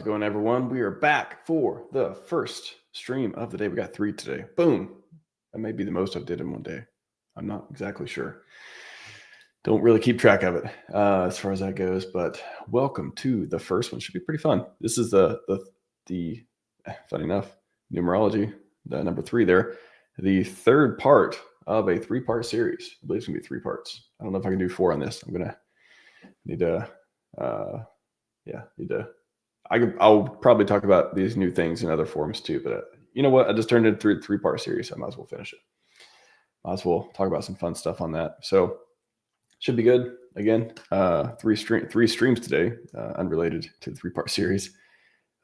going, everyone? We are back for the first stream of the day. We got 3 today. Boom. That may be the most I've did in one day. I'm not exactly sure. Don't really keep track of it as far as that goes, but welcome to the first one. Should be pretty fun. This is the funny enough, numerology, the number 3 there, the third part of a 3-part series. I believe it's gonna be 3 parts. I don't know if I can do 4 on this. I'm gonna need to I'll probably talk about these new things in other forums too, but you know what? I just turned it into a 3-part series. So I might as well finish it. Might as well talk about some fun stuff on that. So should be good. Again, 3 streams today, unrelated to the 3-part series.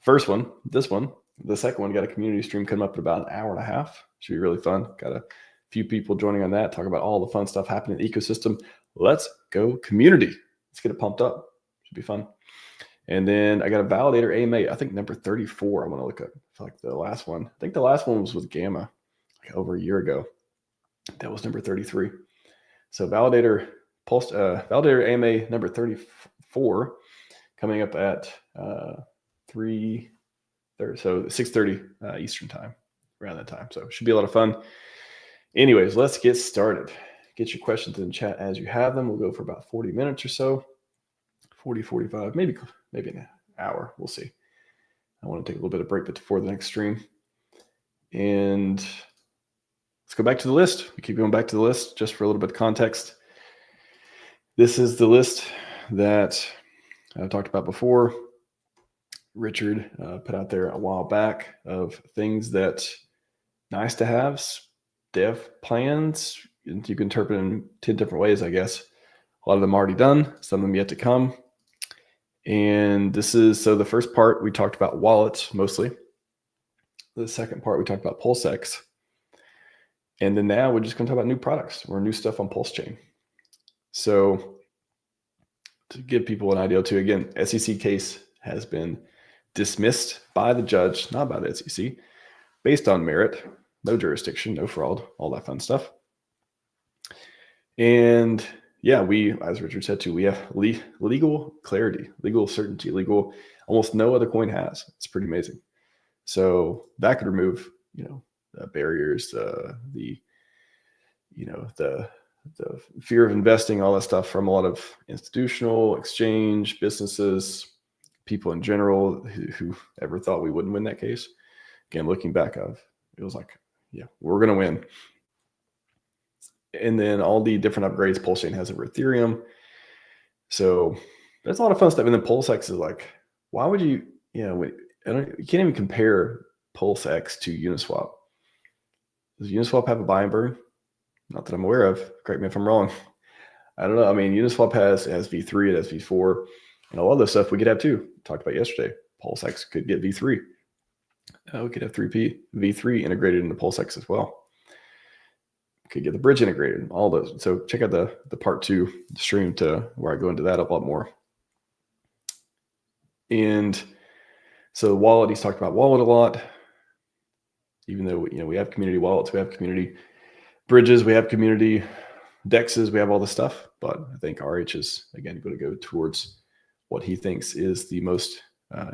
First one, this one. The second one got a community stream coming up in about an hour and a half. Should be really fun. Got a few people joining on that, talk about all the fun stuff happening in the ecosystem. Let's go community. Let's get it pumped up. Should be fun. And then I got a validator AMA, I think number 34. I want to look at like the last one. I think the last one was with Gamma like over a year ago. That was number 33. So validator AMA number 34 coming up at 6:30 Eastern time, around that time. So it should be a lot of fun. Anyways, let's get started. Get your questions in the chat as you have them. We'll go for about 40 minutes or so. 40, 45, maybe an hour. We'll see. I want to take a little bit of break before the next stream. And let's go back to the list. We keep going back to the list just for a little bit of context. This is the list that I talked about before. Richard put out there a while back of things that nice to have, dev plans. You can interpret in 10 different ways, I guess. A lot of them already done, some of them yet to come. And this is, so the first part, we talked about wallets mostly. The second part, we talked about PulseX. And then now we're just going to talk about new products or new stuff on PulseChain. So to give people an idea too, again, SEC case has been dismissed by the judge, not by the SEC, based on merit, no jurisdiction, no fraud, all that fun stuff. And yeah, we, as Richard said too, we have legal clarity, legal certainty, almost no other coin has. It's pretty amazing. So that could remove, the barriers, the fear of investing, all that stuff from a lot of institutional, exchange, businesses, people in general who ever thought we wouldn't win that case. Again, looking back, it was like, yeah, we're going to win. And then all the different upgrades PulseChain has over Ethereum. So there's a lot of fun stuff. And then PulseX is like, why would you, you can't even compare PulseX to Uniswap. Does Uniswap have a buy and burn? Not that I'm aware of. Correct me if I'm wrong. I don't know. I mean, Uniswap has V3, it has V4, and all other stuff we could have too. Talked about yesterday. PulseX could get V3. We could have V3 integrated into PulseX as well. Could get the bridge integrated, all those. So check out the part 2 stream to where I go into that a lot more. And so wallet, he's talked about wallet a lot. Even though we have community wallets, we have community bridges, we have community dexes, we have all this stuff. But I think RH is again going to go towards what he thinks is the most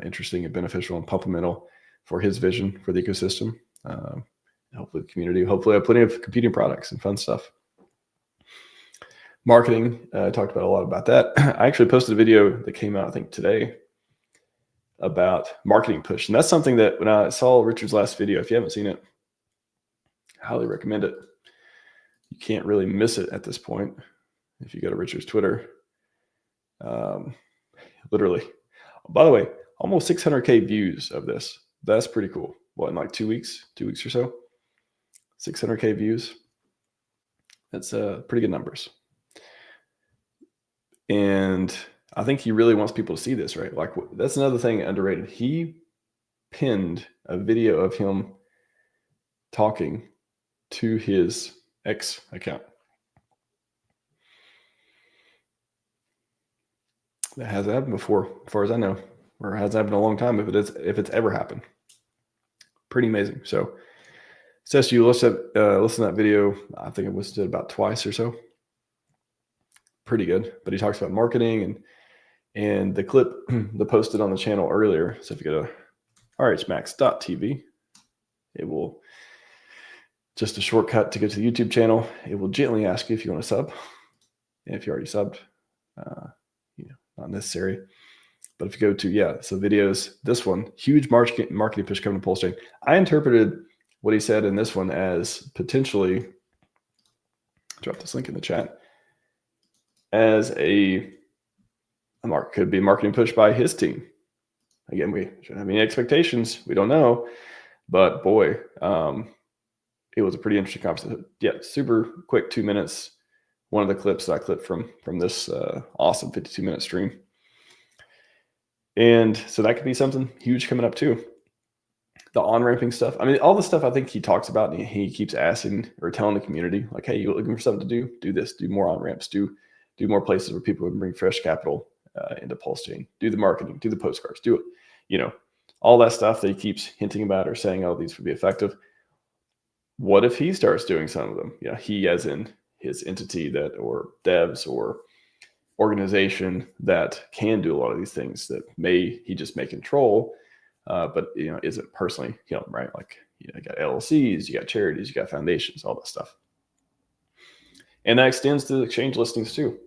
interesting and beneficial and supplemental for his vision for the ecosystem. Hopefully the community, hopefully I have plenty of competing products and fun stuff. Marketing, I talked about a lot about that. I actually posted a video that came out, I think today, about marketing push. And that's something that when I saw Richard's last video, if you haven't seen it, I highly recommend it. You can't really miss it at this point. If you go to Richard's Twitter, literally, by the way, almost 600K views of this. That's pretty cool. What, in like 2 weeks or so? 600K views. That's pretty good numbers. And I think he really wants people to see this, right? Like that's another thing underrated. He pinned a video of him talking to his X account. That hasn't happened before, as far as I know, or hasn't happened in a long time if it's ever happened. Pretty amazing. So suggest you listen to that video. I think it was about twice or so. Pretty good. But he talks about marketing and And the clip the posted on the channel earlier. So if you go to RHMax.tv, it will just a shortcut to get to the YouTube channel. It will gently ask you if you want to sub. And if you already subbed, not necessary. But if you go to, so videos, this one, huge marketing push coming to PulseChain. I interpreted what he said in this one as potentially, drop this link in the chat, as could be a marketing push by his team. Again, we shouldn't have any expectations. We don't know. But boy, it was a pretty interesting conversation. Yeah, super quick 2 minutes. One of the clips that I clipped from this awesome 52-minute stream. And so that could be something huge coming up too. The on-ramping stuff. I mean, all the stuff I think he talks about, and he keeps asking or telling the community, like, hey, you looking for something to do? Do this. Do more on-ramps. Do more places where people can bring fresh capital into PulseChain. Do the marketing. Do the postcards. Do it. All that stuff that he keeps hinting about or saying, oh, these would be effective. What if he starts doing some of them? Yeah, he as in his entity or devs or organization that can do a lot of these things that he just may control, but isn't personally him, right? Like you got LLCs, you got charities, you got foundations, all that stuff, and that extends to exchange listings too.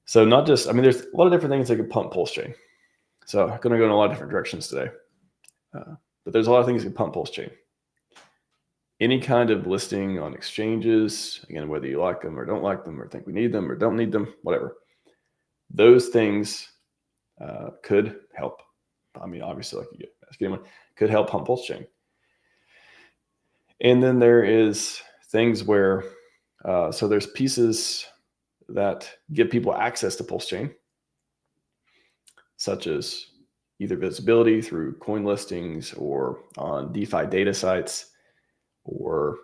So not just, there's a lot of different things that could pump PulseChain. So I'm going to go in a lot of different directions today, but there's a lot of things that can pump PulseChain. Any kind of listing on exchanges, again, whether you like them or don't like them or think we need them or don't need them, whatever. Those things could help. Obviously, like you ask anyone, could help pump PulseChain. And then there is things where, so there's pieces that give people access to PulseChain, such as either visibility through coin listings or on DeFi data sites, or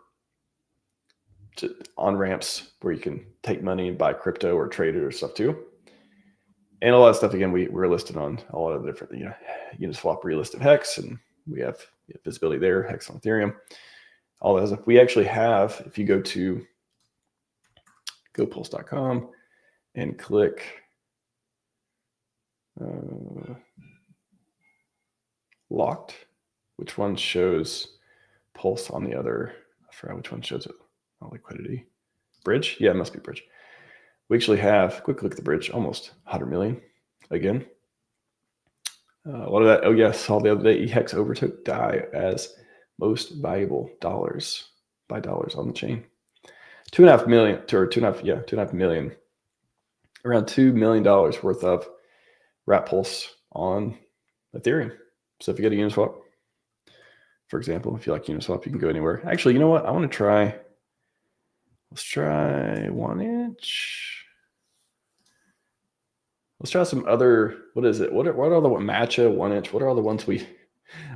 on ramps where you can take money and buy crypto or trade it or stuff too. And a lot of stuff, again, we're listed on a lot of different, Uniswap relisted Hex, and we have visibility there, Hex on Ethereum, all that stuff. We actually have, if you go to gopulse.com and click locked, which one shows Pulse on the other, I forgot which one shows it. Oh, liquidity. Bridge? Yeah, it must be Bridge. We actually have, quick look at the Bridge, almost 100 million again. A lot of that, oh yes, saw the other day, EHEX overtook DAI as most valuable dollars by dollars on the chain. 2.5 million, or 2.5 million, around $2 million worth of Wrap Pulse on Ethereum. So if you go to Uniswap, for example, if you like Uniswap, you can go anywhere. Actually, you know what? I want to try, let's try 1inch. Let's try some other, what is it? What are the Matcha, 1inch? What are all the ones we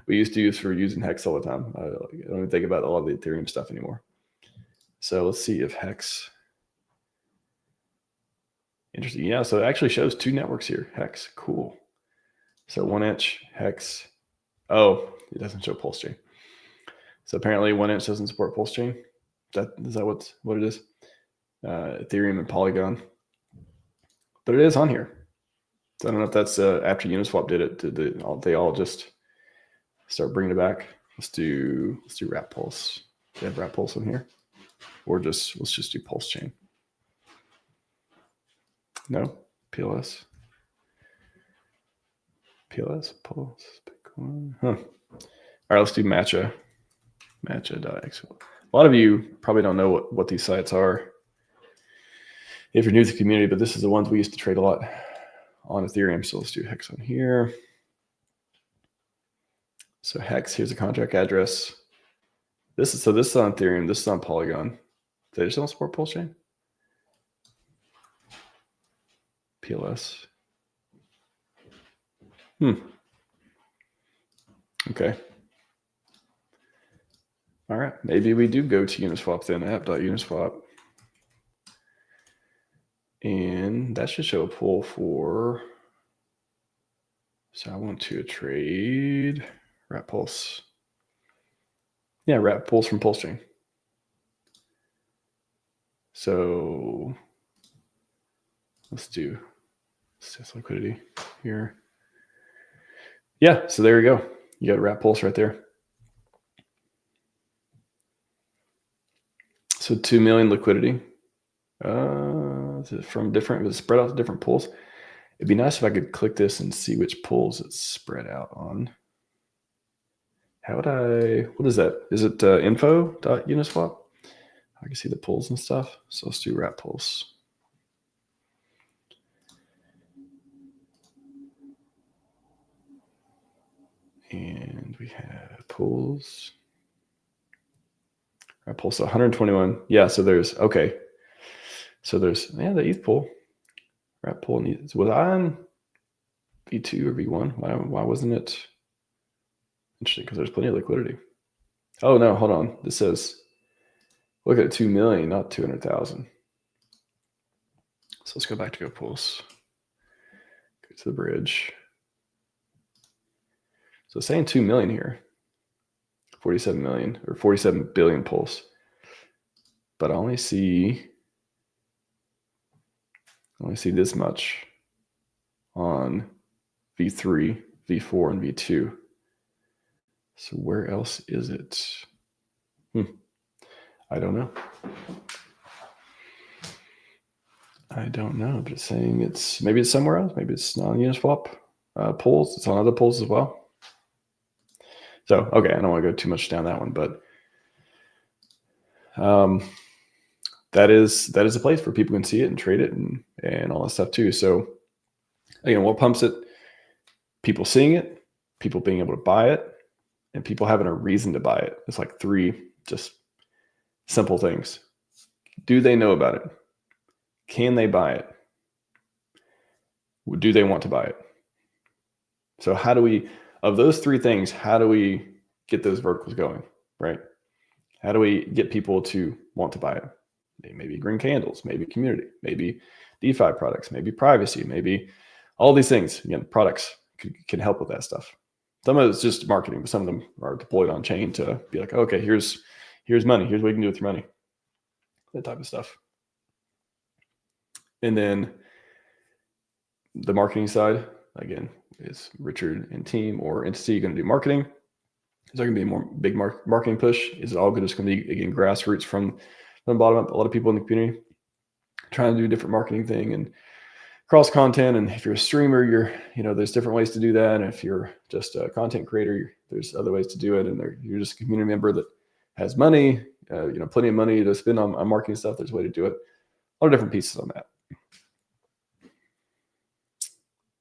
used to use for using Hex all the time? I don't even think about a lot of the Ethereum stuff anymore. So let's see if Hex, interesting. Yeah, so it actually shows two networks here, Hex, cool. So 1inch, Hex, oh, it doesn't show PulseChain. So apparently 1inch doesn't support PulseChain. Is that what it is? Ethereum and Polygon. But it is on here. So I don't know if that's after Uniswap did it. Did they all just start bringing it back? Let's do Wrap Pulse. They have Wrap Pulse in here, or let's just do PulseChain. No, PLS, Pulse, Bitcoin. Huh. All right, let's do Matcha. Matcha.x. A lot of you probably don't know what these sites are if you're new to the community, but this is the ones we used to trade a lot on Ethereum. So let's do Hex on here. So Hex, here's a contract address. This is on Ethereum. This is on Polygon. They just don't support PulseChain. PLS. Okay. All right. Maybe we do go to Uniswap then, app.uniswap. And that should show a pull for, so I want to trade Wrap Pulse. Yeah, Wrap Pulse from PulseChain. So let's do Assess liquidity here. Yeah, so there you go. You got a wrap pulse right there. So 2 million liquidity. Is it from different? Is it spread out to different pools? It'd be nice if I could click this and see which pools it's spread out on. How would I? What is that? Is it info.uniswap? I can see the pools and stuff. So let's do wrap pulse. And we have pools. Wrap pulse 121. Yeah, so there's okay. So there's the ETH pool. Wrap pool and ETH. Was I on V2 or V1? Why wasn't it? Interesting, because there's plenty of liquidity. Oh no, hold on. This says look at 2 million, not 200,000. So let's go back to Go Pulse. Go to the bridge. So it's saying 2 million here. 47 million or 47 billion pulse. But I only see this much on V3, V4, and V2. So where else is it? I don't know. But it's saying maybe it's somewhere else. Maybe it's not on Uniswap pools. It's on other pools as well. So, okay, I don't want to go too much down that one, but that is a place where people can see it and trade it and all that stuff too. So, again, what pumps it? People seeing it, people being able to buy it, and people having a reason to buy it. It's like 3 just simple things. Do they know about it? Can they buy it? Do they want to buy it? So how do we, of those 3 things, how do we get those verticals going, right? How do we get people to want to buy it? Maybe green candles, maybe community, maybe DeFi products, maybe privacy, maybe all these things. Again, products can help with that stuff. Some of it's just marketing, but some of them are deployed on chain to be like, okay, here's money. Here's what you can do with your money. That type of stuff. And then the marketing side, again, is Richard and team or entity going to do marketing? Is there going to be a more big marketing push? Is it all just going to be, again, grassroots from the bottom up? A lot of people in the community trying to do a different marketing thing and cross content. And if you're a streamer, there's different ways to do that. And if you're just a content creator, there's other ways to do it. And you're just a community member that has money, plenty of money to spend on marketing stuff. There's a way to do it. A lot of different pieces on that.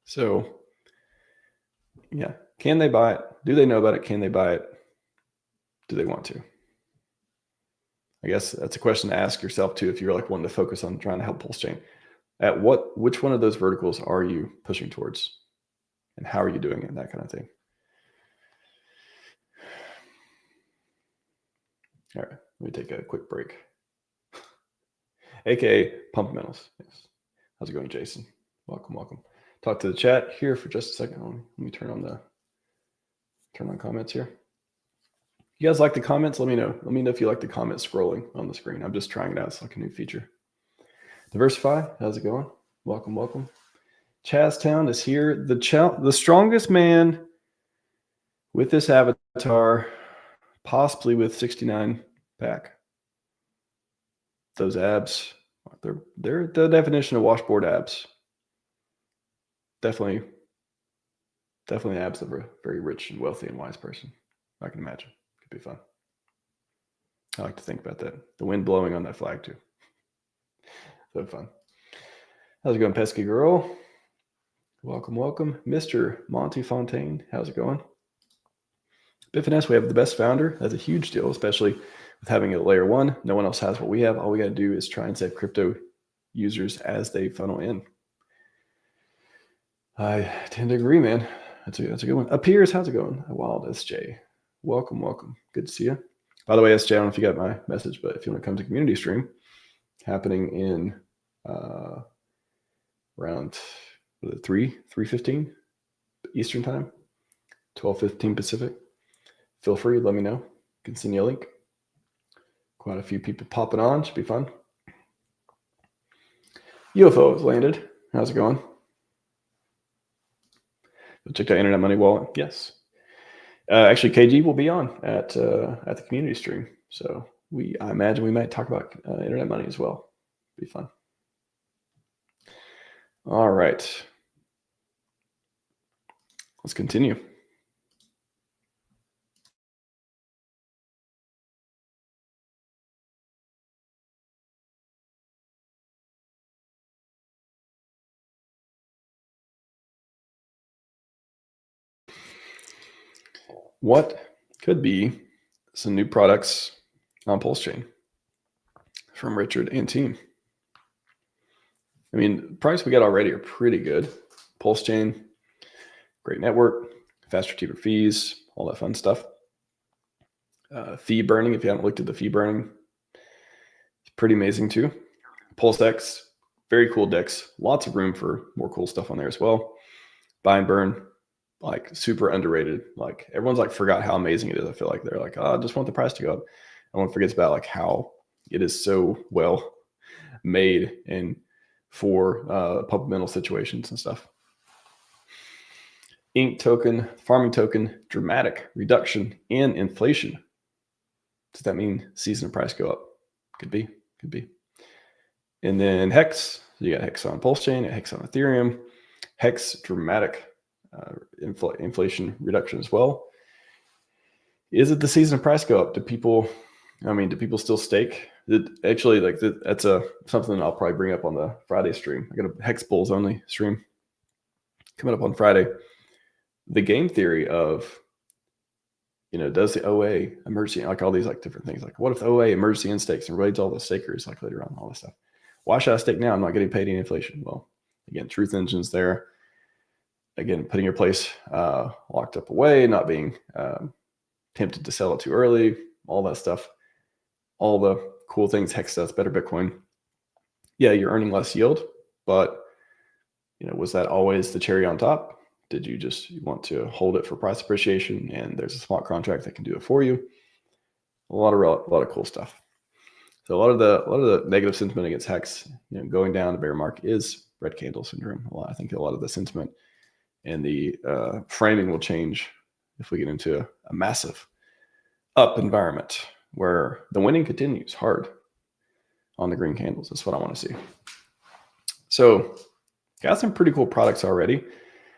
So, yeah, can they buy it? Do they know about it? Can they buy it? Do they want to? I guess that's a question to ask yourself too, if you're like wanting to focus on trying to help PulseChain. Which one of those verticals are you pushing towards? And how are you doing it? That kind of thing. All right, let me take a quick break. AKA Pumpmentals. Yes. How's it going, Jason? Welcome. Talk to the chat here for just a second. Let me turn on comments here. You guys like the comments? Let me know. Let me know if you like the comments scrolling on the screen. I'm just trying it out. It's like a new feature. Diversify, how's it going? Welcome. Chaztown is here. The strongest man with this avatar, possibly with 69 pack. Those abs, they're the definition of washboard abs. Definitely abs of a very rich and wealthy and wise person. I can imagine. Could be fun. I like to think about that. The wind blowing on that flag too. So fun. How's it going, Pesky Girl? Welcome. Mr. Monty Fontaine, how's it going? Bitfinesse, we have the best founder. That's a huge deal, especially with having it at layer 1. No one else has what we have. All we got to do is try and save crypto users as they funnel in. I tend to agree, man. That's a good one. Appears, how's it going? Wild SJ. Welcome. Good to see you. By the way, SJ, I don't know if you got my message, but if you want to come to community stream, happening in around 3:15 Eastern time, 12:15 Pacific. Feel free, let me know. You can send you a link. Quite a few people popping on. Should be fun. UFO has landed. How's it going? Check out Internet Money Wallet. Yes. Actually, KG will be on at the community stream. So I imagine we might talk about Internet Money as well. Be fun. All right. Let's continue. What could be some new products on PulseChain from Richard and team? I mean, products we got already are pretty good. PulseChain, great network, faster, cheaper fees, all that fun stuff. Fee burning, if you haven't looked at the fee burning, it's pretty amazing too. PulseX, very cool DEX. Lots of room for more cool stuff on there as well. Buy and burn, like super underrated. Like everyone's like forgot how amazing it is. I feel like they're like, oh, I just want the price to go up. Everyone forgets about like how it is so well made and for fundamental situations and stuff. Ink token, farming token, dramatic reduction in inflation. Does that mean season price go up? Could be. And then Hex, you got Hex on PulseChain, Hex on Ethereum. Hex, dramatic inflation reduction as well. Is it the season price go up? Do people still stake? Actually, like that's something I'll probably bring up on the Friday stream. I got a Hex Bulls only stream coming up on Friday. The game theory of, does the OA emergency, like all these like different things, like what if the OA emergency in stakes and raids all the stakers like later on, all this stuff. Why should I stake now? I'm not getting paid any inflation. Well, again, truth engine's there. Again, putting your place locked up away, not being tempted to sell it too early, all that stuff, all the cool things Hex does, better Bitcoin. Yeah, you're earning less yield, but was that always the cherry on top? Did you just want to hold it for price appreciation and there's a smart contract that can do it for you? A lot of cool stuff. So a lot of the negative sentiment against Hex, going down the bear market is red candle syndrome. I think a lot of the sentiment and the framing will change if we get into a massive up environment where the winning continues hard on the green candles. That's what I want to see. So got some pretty cool products already.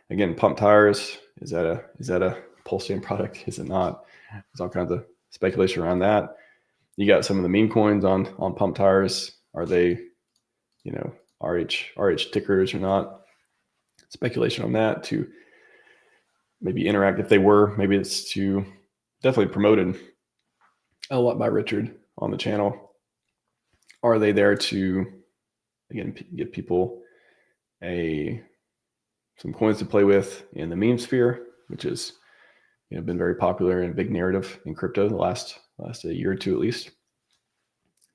Again, pump tires, is that a PulseChain product? Is it not? There's all kinds of speculation around that. You got some of the meme coins on pump tires. Are they, RH tickers or not? Speculation on that to maybe interact. If they were, maybe it's to definitely promoted a lot by Richard on the channel. Are they there to, again, give people some coins to play with in the meme sphere, which has been very popular and a big narrative in crypto the last year or two at least.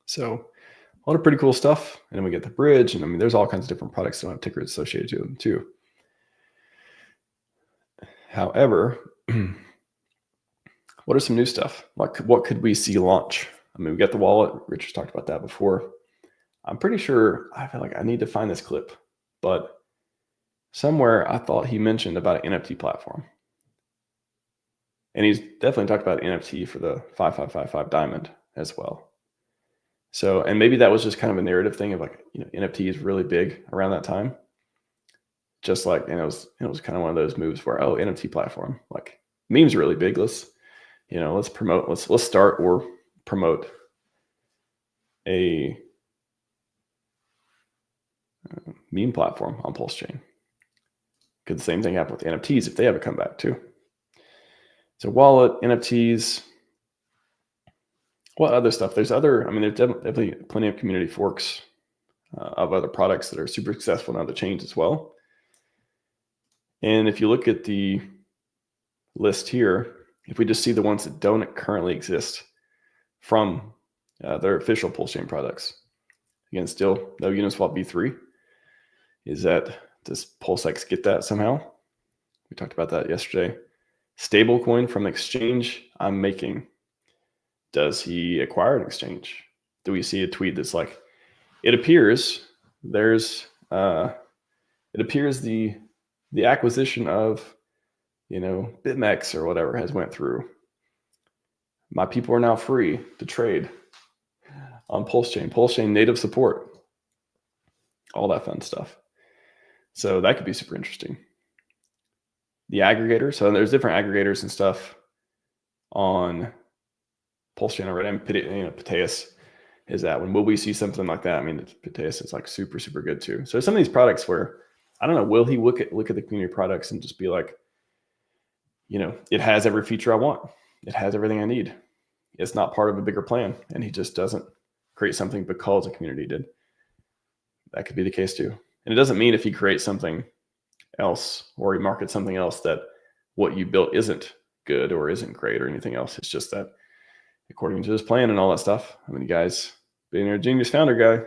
So a lot of pretty cool stuff. And then we get the bridge, and there's all kinds of different products that have tickers associated to them too. However, what are some new stuff? Like what could we see launch? We got the wallet. Richard's talked about that before. I'm pretty sure, I feel like I need to find this clip, but somewhere I thought he mentioned about an NFT platform. And he's definitely talked about NFT for the 5555 diamond as well. So, and maybe that was just kind of a narrative thing of like, NFT is really big around that time. Just like, it was kind of one of those moves where, NFT platform, like memes are really big. Let's start or promote a meme platform on PulseChain. Could the same thing happen with NFTs if they have a comeback too? So wallet, NFTs, what other stuff? There's definitely plenty of community forks of other products that are super successful in other chains as well. And if you look at the list here, if we just see the ones that don't currently exist from their official PulseChain products, again, still no Uniswap v3. Does PulseX get that somehow? We talked about that yesterday. Stablecoin from exchange I'm making. Does he acquire an exchange? Do we see a tweet that's like, it appears the acquisition of BitMEX or whatever has went through. My people are now free to trade on PulseChain. PulseChain native support, all that fun stuff. So that could be super interesting. The aggregator. So there's different aggregators and stuff on PulseChain already. Piteus is that one. Will we see something like that? I mean, Piteus is like super, super good too. So some of these products where, I don't know, will he look at the community products and just be like, it has every feature I want. It has everything I need. It's not part of a bigger plan. And he just doesn't create something because the community did. That could be the case too. And it doesn't mean if he creates something else or he markets something else that what you built isn't good or isn't great or anything else. It's just that according to his plan and all that stuff. I mean, you guys being a genius founder guy,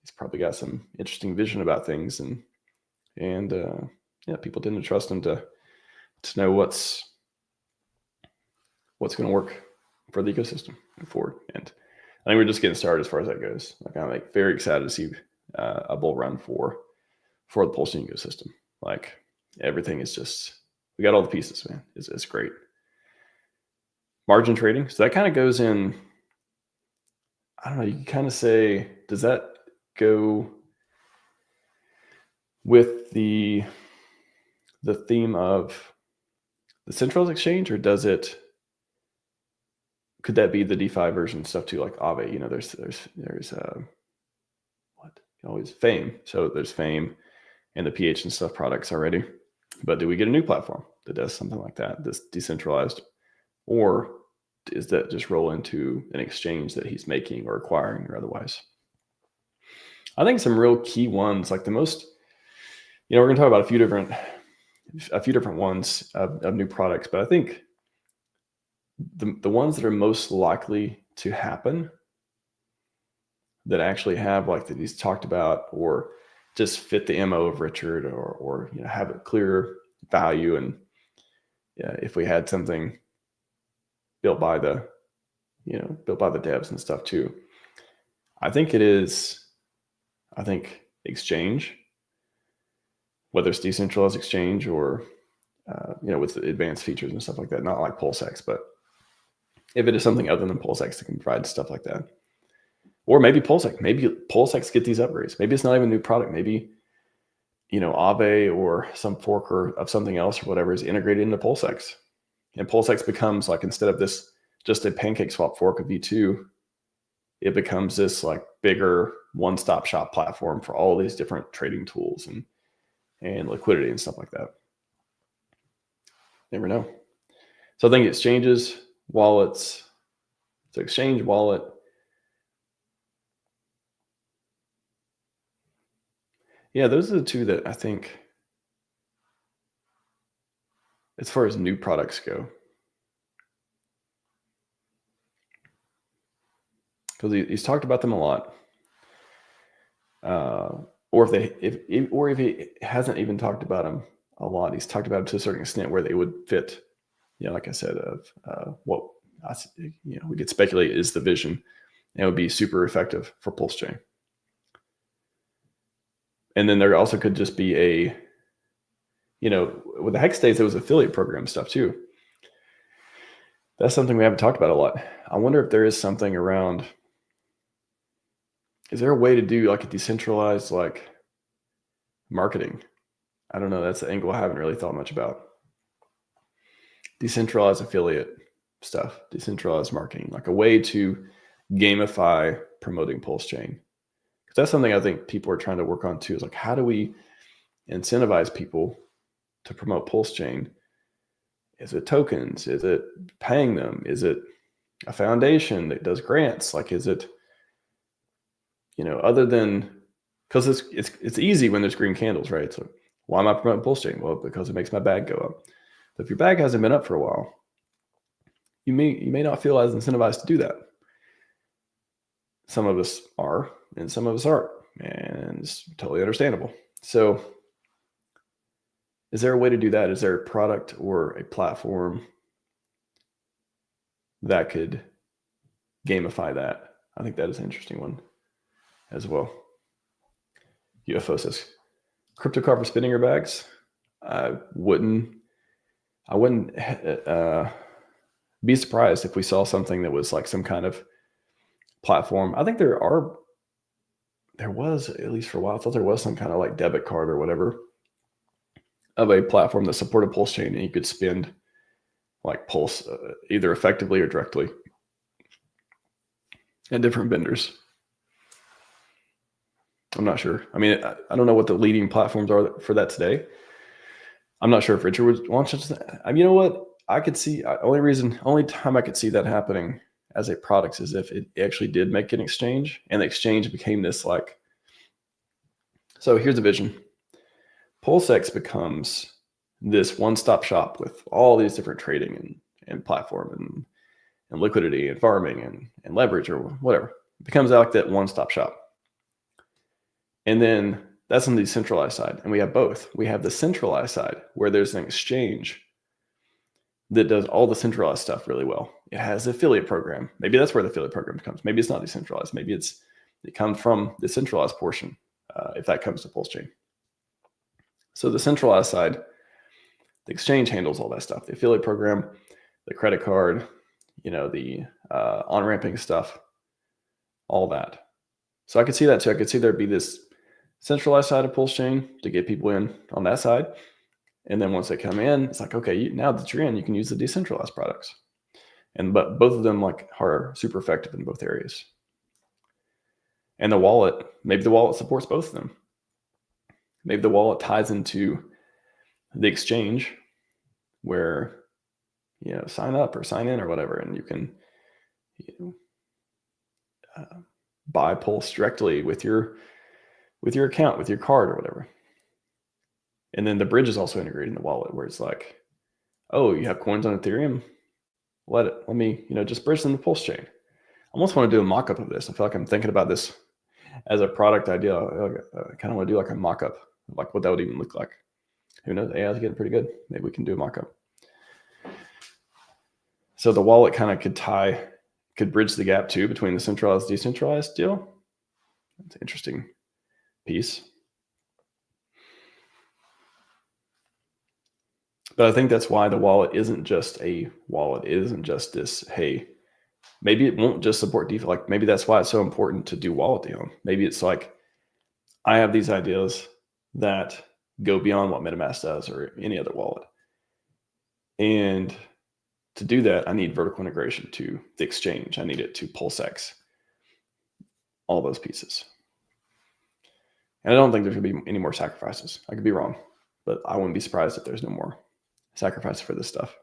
he's probably got some interesting vision about things, and people tend to trust him to know what's going to work for the ecosystem and forward. And I think we're just getting started as far as that goes. Like, I'm like very excited to see a bull run for the PulseChain ecosystem. Like, everything is just, we got all the pieces, man. It's great. Margin trading. So that kind of goes in, I don't know, you can kind of say, does that go with the theme of the centralized exchange, or could that be the DeFi version stuff too, like Aave? There's always Fame. So there's Fame and the PH and stuff products already. But do we get a new platform that does something like that, that's decentralized? Or is that just roll into an exchange that he's making or acquiring or otherwise? I think some real key ones, like the most, we're going to talk about a few different ones of new products, but I think the ones that are most likely to happen that actually have, like, that he's talked about or just fit the MO of Richard or have a clear value. And if we had something built by the devs and stuff too, I think exchange, whether it's decentralized exchange or with the advanced features and stuff like that, not like PulseX, but if it is something other than PulseX that can provide stuff like that. Or maybe PulseX get these upgrades. Maybe it's not even a new product. Maybe, Aave or some fork of something else or whatever is integrated into PulseX. And PulseX becomes, like, instead of this just a PancakeSwap fork of V2, it becomes this like bigger one-stop shop platform for all these different trading tools and liquidity and stuff like that. Never know. So I think exchanges, wallets, so exchange, wallet. Yeah, those are the two that I think, as far as new products go, because he's talked about them a lot. Or if he hasn't even talked about them a lot, he's talked about them to a certain extent where they would fit. Like I said, of what we could speculate is the vision, and it would be super effective for PulseChain. And then there also could just be with the Hex Days, there was affiliate program stuff too. That's something we haven't talked about a lot. I wonder if there is something around. Is there a way to do like a decentralized like marketing? I don't know. That's the angle I haven't really thought much about. Decentralized affiliate stuff, decentralized marketing, like a way to gamify promoting PulseChain. Because that's something I think people are trying to work on too, is like, how do we incentivize people to promote PulseChain? Is it tokens? Is it paying them? Is it a foundation that does grants? Like, is it, other than, because it's easy when there's green candles, right? So why am I promoting PulseChain? Well, because it makes my bag go up. But if your bag hasn't been up for a while, you may not feel as incentivized to do that. Some of us are, and some of us aren't, and it's totally understandable. So is there a way to do that? Is there a product or a platform that could gamify that? I think that is an interesting one as well. UFO says, crypto car for spinning your bags. I wouldn't be surprised if we saw something that was like some kind of platform. I think there was, at least for a while, I thought there was some kind of like debit card or whatever of a platform that supported PulseChain, and you could spend like Pulse either effectively or directly at different vendors. I'm not sure. I mean, I don't know what the leading platforms are for that today. I'm not sure if Richard would launch it. You know what? I could see, only time I could see that happening as a product is if it actually did make an exchange, and the exchange became this like, so here's the vision. PulseX becomes this one-stop shop with all these different trading and platform and liquidity and farming and leverage or whatever. It becomes like that one-stop shop. And then that's on the decentralized side. And we have both. We have the centralized side where there's an exchange that does all the centralized stuff really well. It has the affiliate program. Maybe that's where the affiliate program comes. Maybe it's not decentralized. Maybe it comes from the centralized portion, if that comes to PulseChain. So the centralized side, the exchange handles all that stuff. The affiliate program, the credit card, the on-ramping stuff, all that. So I could see that too. I could see there'd be this centralized side of PulseChain to get people in on that side. And then once they come in, it's like, okay, now that you're in, you can use the decentralized products. But both of them like are super effective in both areas. And the wallet, maybe the wallet supports both of them. Maybe the wallet ties into the exchange where, sign up or sign in or whatever, and you can buy Pulse directly with your account, with your card or whatever. And then the bridge is also integrated in the wallet where it's like, oh, you have coins on Ethereum? Let me, just bridge them to PulseChain. I almost want to do a mock-up of this. I feel like I'm thinking about this as a product idea. I kind of want to do like a mock-up, like what that would even look like. Who knows? AI is getting pretty good. Maybe we can do a mock-up. So the wallet kind of could bridge the gap too between the centralized and decentralized deal. That's an interesting piece. But I think that's why the wallet isn't just a wallet. It isn't just this, hey, maybe it won't just support DeFi. Like maybe that's why it's so important to do wallet dealing. Maybe it's like, I have these ideas that go beyond what MetaMask does or any other wallet. And to do that, I need vertical integration to the exchange. I need it to PulseX, all those pieces. And I don't think there's going to be any more sacrifices. I could be wrong, but I wouldn't be surprised if there's no more sacrifice for this stuff.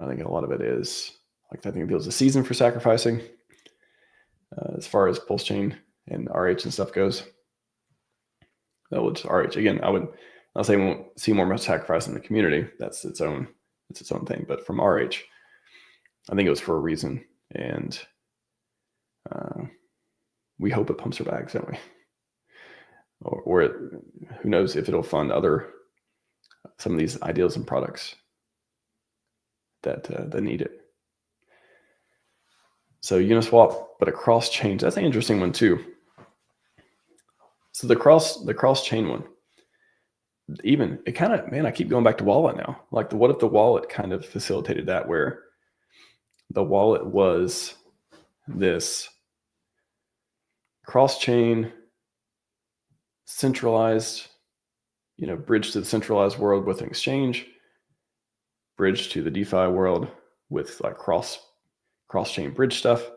I think a lot of it is, like, I think it was a season for sacrificing as far as PulseChain and RH and stuff goes. That would RH again. I'll say we won't see more much sacrifice in the community. That's its own thing. But from RH, I think it was for a reason, and we hope it pumps our bags, don't we? Or who knows if it'll fund some of these ideas and products that need it. So Uniswap, but a cross chain. That's an interesting one too. So the cross chain one, even it kind of, man, I keep going back to wallet now. Like what if the wallet kind of facilitated that, where the wallet was this cross chain centralized, bridge to the centralized world with an exchange, bridge to the DeFi world with like cross chain bridge stuff,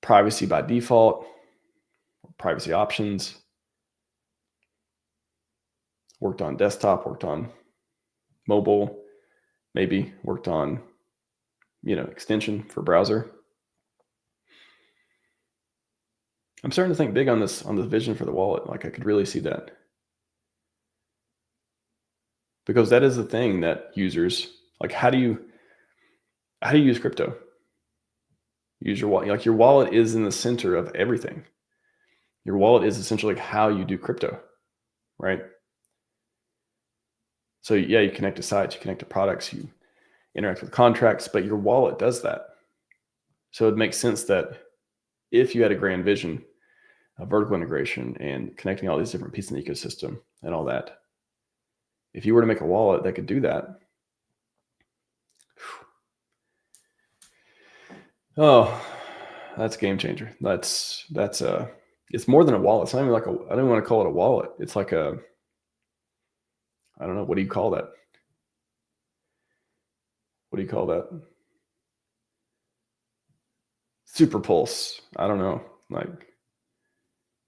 privacy by default, privacy options, worked on desktop, worked on mobile, maybe worked on, extension for browser. I'm starting to think big on the vision for the wallet. Like I could really see that. Because that is the thing that users, like, how do you use crypto? Use your wallet. Like your wallet is in the center of everything. Your wallet is essentially like how you do crypto, right? So yeah, you connect to sites, you connect to products, you interact with contracts, but your wallet does that. So it makes sense that if you had a grand vision of vertical integration and connecting all these different pieces in the ecosystem and all that, if you were to make a wallet that could do that, oh, that's a game changer. That's it's more than a wallet. It's not even like I don't want to call it a wallet. It's like I don't know, what do you call that? What do you call that? Super Pulse. I don't know. Like,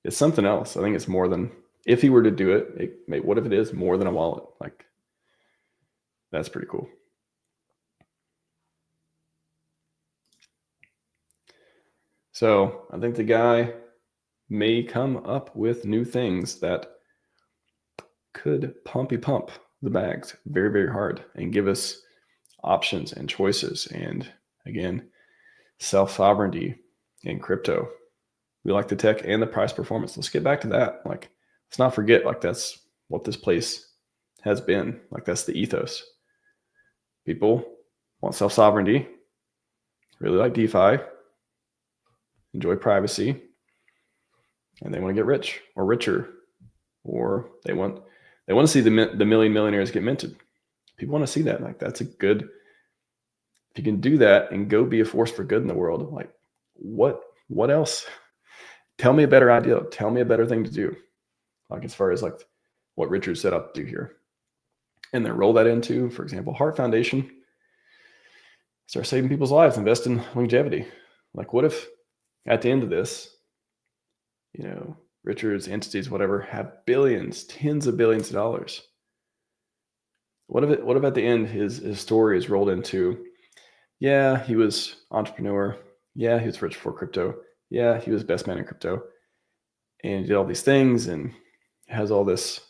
it's something else. I think it's more than, if he were to do it, what if it is more than a wallet? Like, that's pretty cool. So I think the guy may come up with new things that could pump the bags very, very hard and give us options and choices. And again, self-sovereignty in crypto. We like the tech and the price performance. Let's get back to that. Like, let's not forget, like, that's what this place has been. Like, that's the ethos. People want self-sovereignty, really like DeFi, enjoy privacy, and they want to get rich or richer, or they want to see the million millionaires get minted. People want to see that. Like, that's a good, if you can do that and go be a force for good in the world, like, what else? Tell me a better idea. Tell me a better thing to do. Like, as far as like what Richard set up to do here. And then roll that into, for example, Heart Foundation. Start saving people's lives, invest in longevity. Like, what if at the end of this, you know, Richard's entities, whatever, have billions, tens of billions of dollars? What if at the end his story is rolled into, yeah, he was entrepreneur. Yeah, he was rich before crypto. Yeah, he was best man in crypto. And he did all these things and has all this,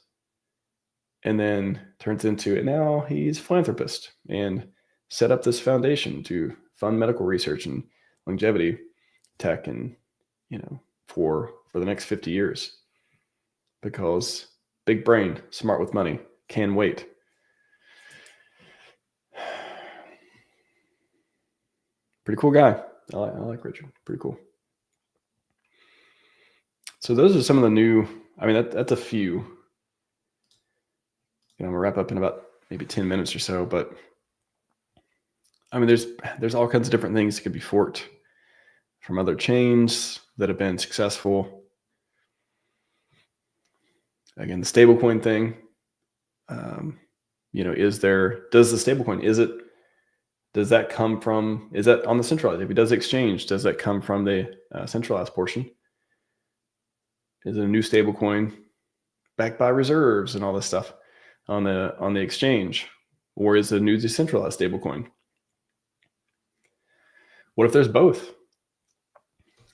and then turns into, and now he's a philanthropist and set up this foundation to fund medical research and longevity tech, and, you know, for the next 50 years, because big brain, smart with money, can wait. Pretty cool guy. I like Richard. Pretty cool. So those are some of the new, I mean, that's a few. I'm gonna wrap up in about maybe 10 minutes or so, but I mean, there's all kinds of different things that could be forked from other chains that have been successful. Again, the stablecoin thing, you know, does the stablecoin, does that come from, is that on the centralized? If it does exchange, does that come from the centralized portion? Is it a new stablecoin backed by reserves and all this stuff on the exchange, or is it a new decentralized stablecoin? What if there's both?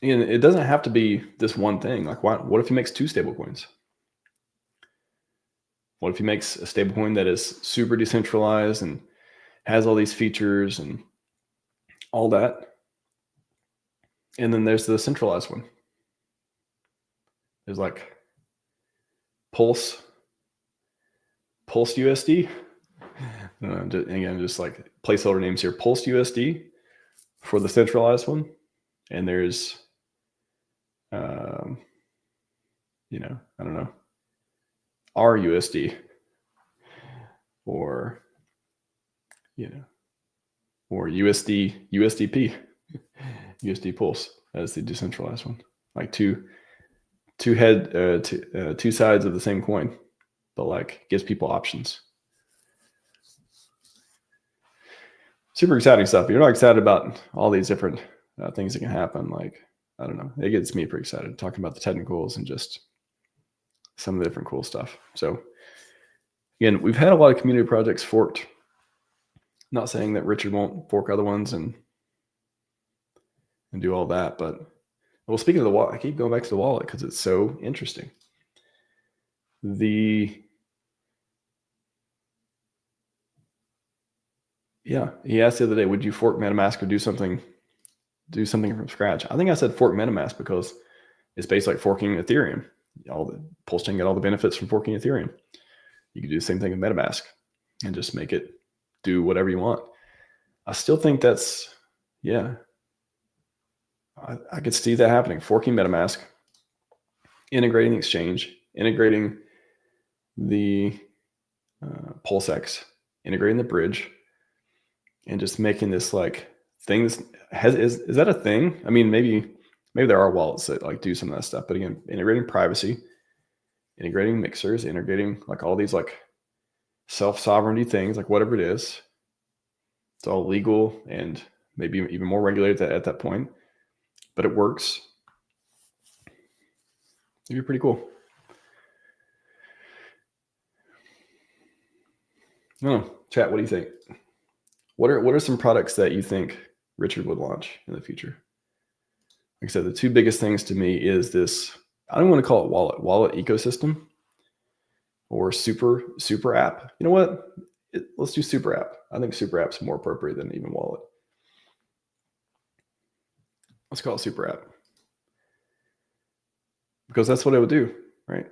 And it doesn't have to be this one thing. Like, what if he makes two stablecoins? What if he makes a stablecoin that is super decentralized and has all these features and all that? And then there's the centralized one. There's like Pulse USD. Just like placeholder names here. Pulse USD for the centralized one. And there's, you know, I don't know, RUSD, or, you know, or USDP, USD Pulse as the decentralized one. Like two sides of the same coin, but like gives people options. Super exciting stuff. If you're not excited about all these different things that can happen, like, I don't know, it gets me pretty excited talking about the technicals and just some of the different cool stuff. So again, we've had a lot of community projects forked. Not saying that Richard won't fork other ones and do all that, but, well, speaking of the wallet, I keep going back to the wallet because it's so interesting. He asked the other day, would you fork MetaMask or do something from scratch? I think I said fork MetaMask because it's basically like forking Ethereum. All the PulseChain got all the benefits from forking Ethereum. You could do the same thing with MetaMask and just make it do whatever you want. I still think that's, I could see that happening. Forking MetaMask, integrating the exchange, integrating the PulseX, integrating the bridge, and just making this like thing. Is that a thing? I mean, maybe there are wallets that like do some of that stuff, but again, integrating privacy, integrating mixers, integrating like all these like self-sovereignty things, like whatever it is, it's all legal and maybe even more regulated at that point, but it works. It'd be pretty cool. Oh, chat, what do you think? What are some products that you think Richard would launch in the future? Like I said, the two biggest things to me is this, I don't want to call it wallet ecosystem or super app. You know what? Let's do super app. I think super app's more appropriate than even wallet. Let's call it super app. Because that's what it would do, right?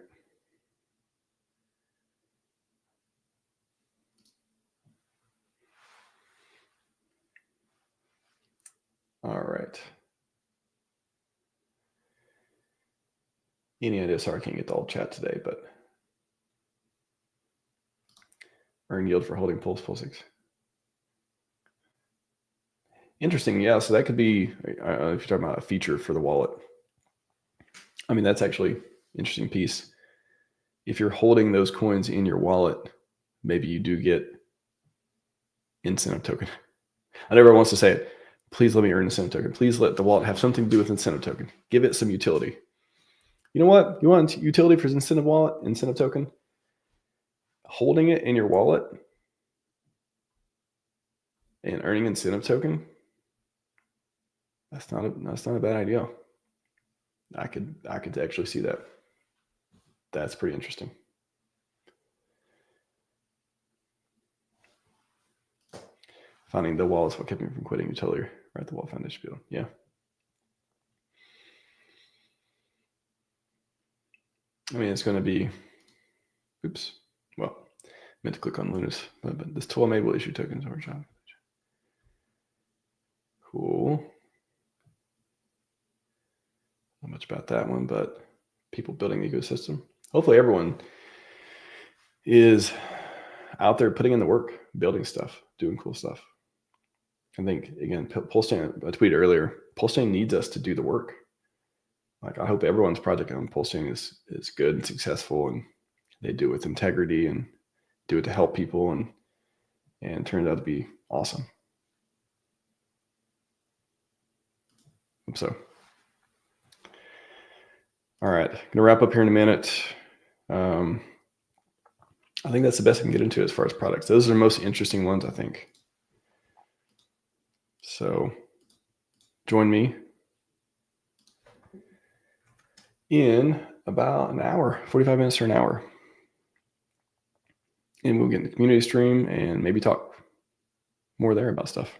All right. Any idea? Sorry, I can't get the old chat today, but earn yield for holding PulseX. Interesting. Yeah. So that could be, if you're talking about a feature for the wallet. I mean, that's actually interesting piece. If you're holding those coins in your wallet, maybe you do get incentive token. I know everyone wants to say it. Please let me earn incentive token. Please let the wallet have something to do with incentive token. Give it some utility. You know what? You want utility for incentive token? Holding it in your wallet and earning incentive token. That's not a bad idea. I could actually see that. That's pretty interesting. Finding the wallet is what kept me from quitting utility, right? The Wallet Foundation build. Yeah. I mean, it's going to be, oops. Well, I meant to click on Luna's, but this tool may will issue tokens over job. Cool. Not much about that one, but people building the ecosystem. Hopefully everyone is out there putting in the work, building stuff, doing cool stuff. I think, again, PulseChain, I tweeted earlier, PulseChain needs us to do the work. Like, I hope everyone's project on PulseChain is good and successful, and they do it with integrity and do it to help people, and turns out to be awesome. Hope so. All right, gonna wrap up here in a minute. I think that's the best I can get into as far as products. Those are the most interesting ones, I think. So join me in about an hour, 45 minutes or an hour. And we'll get in the community stream and maybe talk more there about stuff.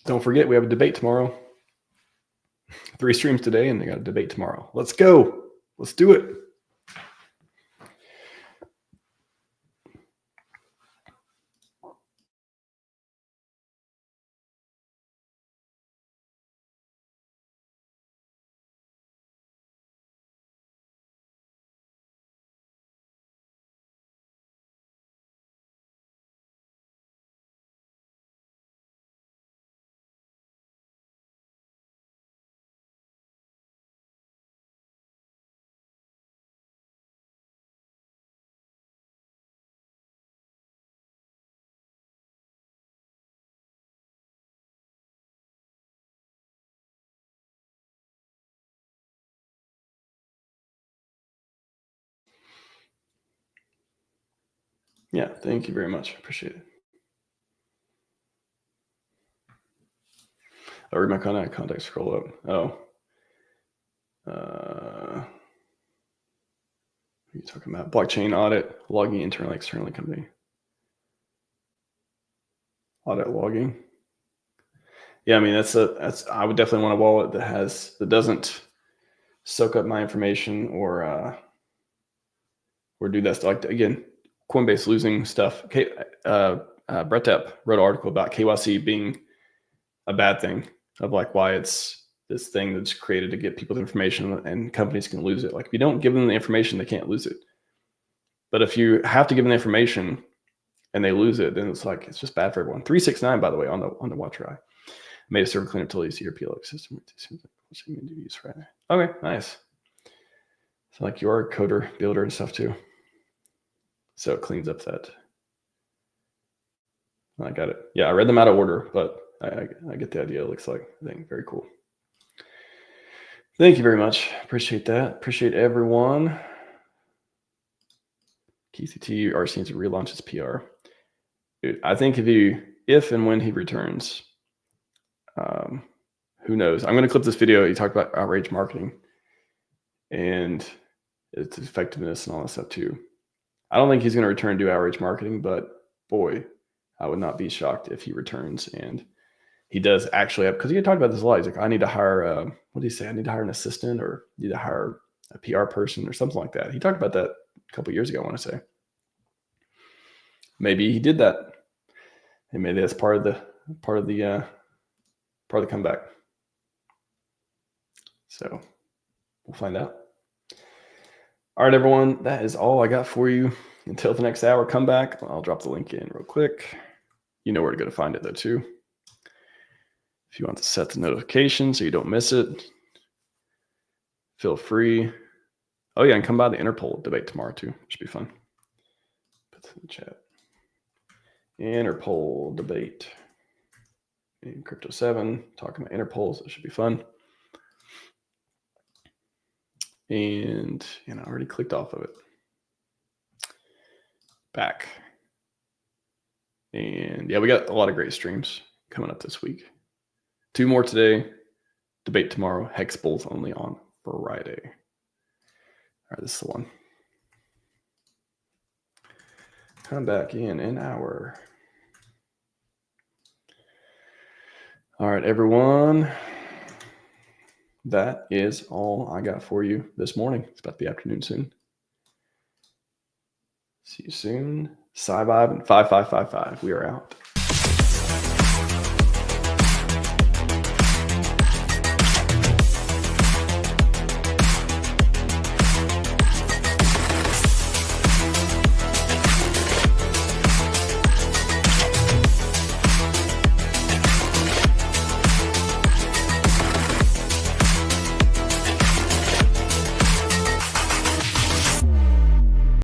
Don't forget, we have a debate tomorrow. 3 streams today, and they got a debate tomorrow. Let's go. Let's do it. Yeah, thank you very much. Appreciate it. I'll read my contact scroll up. Oh. What are you talking about? Blockchain audit, logging internally, externally company. Audit logging. Yeah, I mean, I would definitely want a wallet that doesn't soak up my information or do that stuff. Like, again, Coinbase losing stuff. Brett Depp wrote an article about KYC being a bad thing, of like why it's this thing that's created to get people the information and companies can lose it. Like, if you don't give them the information, they can't lose it. But if you have to give them the information and they lose it, then it's like, it's just bad for everyone. 369, by the way, on the watcher eye. Made a server cleanup tool to your PLX system. Okay, nice. So like you're a coder, builder, and stuff too. So it cleans up that. I got it. Yeah, I read them out of order, but I get the idea. It looks like a thing. Very cool. Thank you very much. Appreciate that. Appreciate everyone. KCT RC needs to relaunch his PR. Dude, I think if and when he returns, who knows? I'm going to clip this video. He talked about outrage marketing and its effectiveness and all that stuff too. I don't think he's going to return to outrage marketing, but boy, I would not be shocked if he returns and he does actually have, because he had talked about this a lot. He's like, I need to hire, what did he say? I need to hire an assistant or need to hire a PR person or something like that. He talked about that a couple of years ago, I want to say. Maybe he did that. And maybe that's part of the comeback. So we'll find out. All right, everyone, that is all I got for you. Until the next hour, come back. I'll drop the link in real quick. You know where to go to find it though too. If you want to set the notification so you don't miss it, feel free. Oh yeah, and come by the Interpol debate tomorrow too. Should be fun. Put this in the chat. Interpol debate in Crypto 7, talking about Interpols. It should be fun. And I already clicked off of it. Back. And yeah, we got a lot of great streams coming up this week. 2 more today, debate tomorrow, Hex Bulls only on Friday. All right, this is the one. Come back in an hour. All right, everyone. That is all I got for you this morning. It's about to be afternoon soon. See you soon. Sci-Vibe and 5555. We are out.